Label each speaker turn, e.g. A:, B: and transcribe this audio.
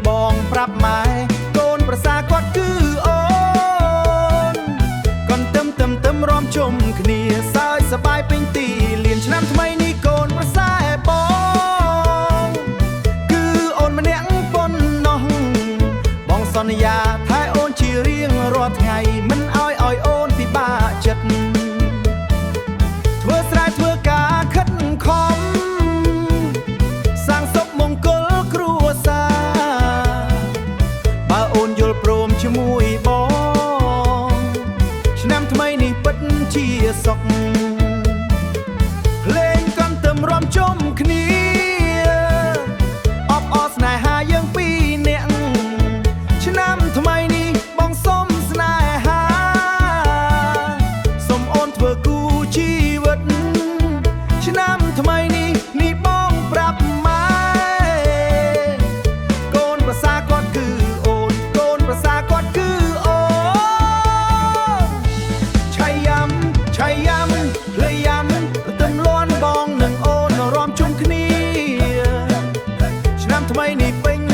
A: បងប្រាប់ម៉ែកូនប្រសាគាត់គឺអូនគាត់ទឹមរំជុំគ្នាសើចសប្បាយពេញទីលានឆ្នាំថ្មីនេះកូនប្រសាបងគឺអូនម្នាក់ប៉ុណ្ណោះបងសន្យាថែអូនជារៀងរាល់ថ្ងៃមិនឲ្យអូនពិបាកចិត្តធ្វើស្រែធ្វើការខិតខំសាងសុខមង្គលគ្រួសារបើអូនយល់ព្រមជាមួយបងឆ្នាំថ្មីនេះពិតជាសុខភ្លេងកាន់ទឹមរំជុំគ្នាអបអរស្នេហាយើងពីរនាក់ឆ្នាំថ្មីនេះបងសុំស្នេហាសុំអូនធ្វើគូជីវិតឆ្នាំថ្មីនេះបងប្រាប់ម៉ែកូនប្រសាគាត់គឺអូនកូនប្រសាគាត់គឺអូនឆៃយ៉ាំភ្លេយ៉ាំទឹមលាន់បងនិងអូនរំជុំគ្នាឆ្នាំថ្មីនេះពេញ